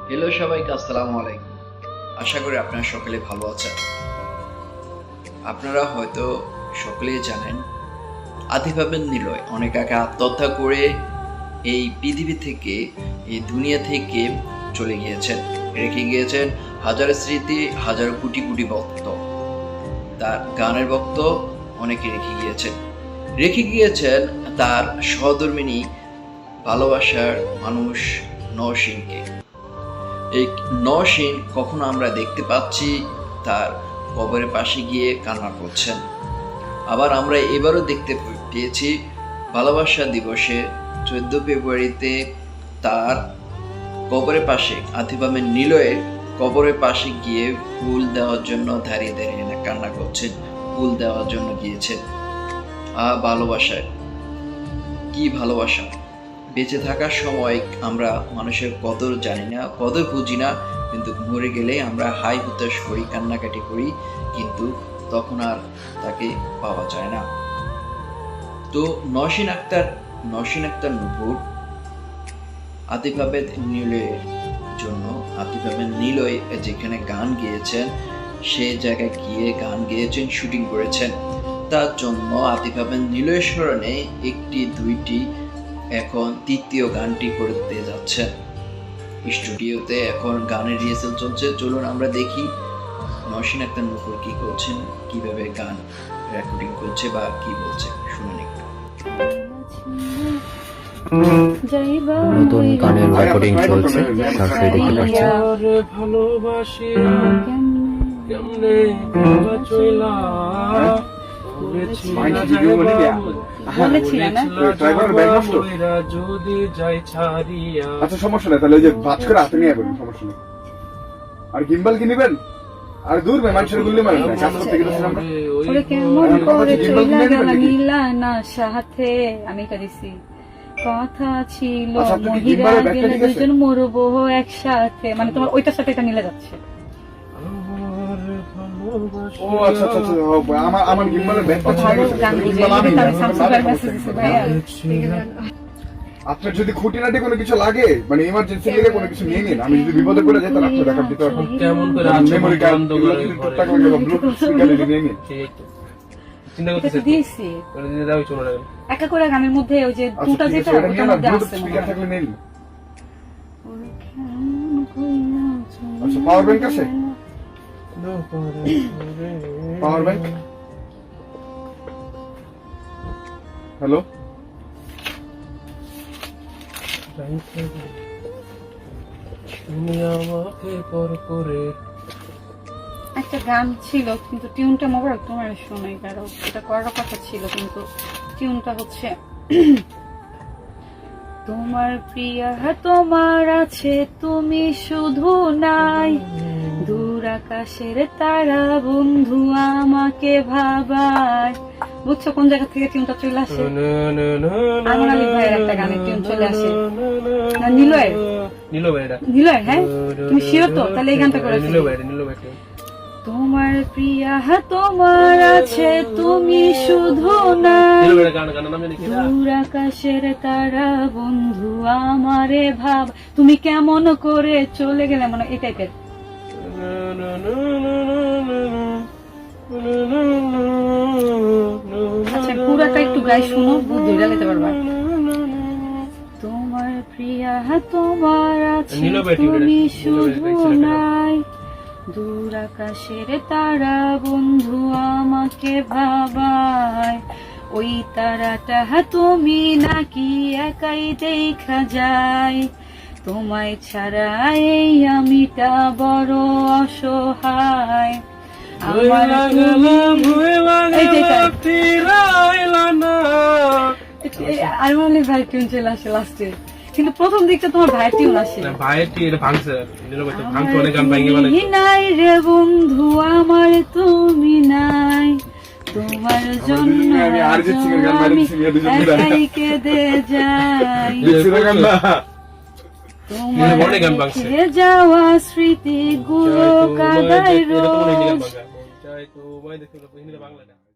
Hello সবাইকে, আসসালামু আলাইকুম। আশা করি আপনারা সকলে ভালো আছেন। আপনারা হয়তো সকলেই জানেন, আতিফ আহমেদ নিলয় অনেক আগে আত্মহত্যা করে এই পৃথিবী থেকে, এই দুনিয়া থেকে চলে গিয়েছেন। রেখে গিয়েছেন হাজার স্মৃতি, হাজার কোটি কোটি ভক্ত। তার গানের ভক্ত অনেকে রেখে গিয়েছেন তার সহধর্মিণী, ভালোবাসার মানুষ নওশিনকে। এই নওশিন কখনো আমরা দেখতে পাচ্ছি তার কবরের পাশে গিয়ে কান্না করছেন। আবার আমরা এবারও দেখতে পেয়েছি ভালোবাসা দিবসে 14 ফেব্রুয়ারিতে তার কবরের পাশে, আতিফ আহমেদ নিলয়ের কবরের পাশে গিয়ে ফুল দেওয়ার জন্য দাঁড়িয়ে দাঁড়িয়ে কান্না করছেন। ফুল দেওয়ার জন্য গিয়েছেন। ভালোবাসায় কি ভালোবাসা! বেঁচে থাকার সময় আমরা মানুষের কদর জানি না, কদর বুঝি না, কিন্তু মরে গেলে আমরা হাই হুতাশ করি, কান্নাকাটি করি, কিন্তু তখন আর তাকে পাওয়া যায় না। তো নওশিন আক্তার নূপুর আতিফ আহমেদ নিলয়ের জন্য, আতিফ আহমেদ নিলয় যেখানে গান গেয়েছেন সে জায়গায় গিয়ে গান গেয়েছেন, শুটিং করেছেন। তার জন্য আতিফ আহমেদ নিলয়ের স্মরণে একটি দুইটি, এখন তৃতীয় গানটি করতে যাচ্ছেন। স্টুডিওতে এখন গানের রিহার্সাল চলছে। চলুন আমরা দেখি নওশিন আক্তার নূপুর কি করছেন, কিভাবে গান রেকর্ডিং করছে বা কি বলছে, শুনুন একটু। নতুন গানের রেকর্ডিং চলছে, সাথে দেখতে পাচ্ছেন। ভালোবাসি কেমনে বাবা চইলা আচ্ছা সমস্যা নাই, তাহলে ওই যে ভাজ করে হাতে নিয়ে যাবেন, সমস্যা নেই। আর গিম্বাল কি নিবেন? আর দূর মানুষের গুলি মারেন না, কাজ করতে গেলে আমরা ওরে কেমন করে চইলা গেলা নীলা না সাথে আমি করেছি কথা ছিল মহিরা গেলে দুজন মরবো একসাথে, মানে তোমার ওইটার সাথে এটা মিলে যাচ্ছে। ও আচ্ছা আচ্ছা আচ্ছা, আমার গিম্বালের ব্যাগটা ছিঁড়ে গেছে। আপনার যদি খুঁটিনাটি কোনো কিছু লাগে, মানে ইমার্জেন্সি লেগে কোনো কিছু নিয়ে নিন, আমি যদি বিপদে পড়ে যাই তাহলে আপনার ব্যাকআপ দিতে পারবো। কেমন করে মেমোরি কার্ড টুকটাক করে ব্লুটুথ স্পিকার নিয়ে নিন। চিন্তা করতেছি দিয়েছি করে দিয়ে দাও, চলে যাবে একা করে গানের মধ্যে ওই যে দুটা যেটা ওটার মধ্যে আছে। স্পিকার থাকলে নিন। আচ্ছা পাওয়ার ব্যাংক আছে? Power bank? হ্যালো, তুমি আমাকে পর করে একটা গান ছিল কিন্তু টিউনটা মোবাইল তোমার শোনাই, কারণ এটা করার কথা ছিল কিন্তু টিউনটা হচ্ছে তোমার প্রিয়া তোমার আছে তুমি শুধু নাই, দূর আকাশের তারা বন্ধু আমাকে ভাবায়। বুঝছো কোন জায়গা থেকে টিউনটা চলে আসে? আনোয়ার আলী ভাইয়ের একটা গানের টিউন চলে আসে না, নিলয়ের। হ্যাঁ তুমি শিওর তো? তাহলে এই গানটা করেছি। তোমার প্রিয়া তোমার আছে তুমি শুধু নাই, দূর আকাশের তারা বন্ধু আমারে ভাব, তুমি কেমন করে চলে গেলে, মানে এই টাইপের। আচ্ছা পুরাটা একটু গাই শুনো, বুঝে নিতে পারবা। তোমার প্রিয়া তোমার আছে তুমি শুধু নাই, দূর আকাশের তারা বন্ধু আমাকে ভাবায়, ওই তারাটা তুমি নাকি একাই দেখা যায়, তোমায় ছাড়া এই আমিটা বড় অসহায়। আমার ভাই টিউন চলে আসে লাস্টে, কিন্তু প্রথম দিকটা তোমার ভাইয়ের টিউন আসে। নাই রে বন্ধু আমার তুমি নাই, তোমার জন্য আমি একাই কেঁদে যাই, তোমার রেখে যাওয়া স্মৃতি গুলো কাদায় রোজ।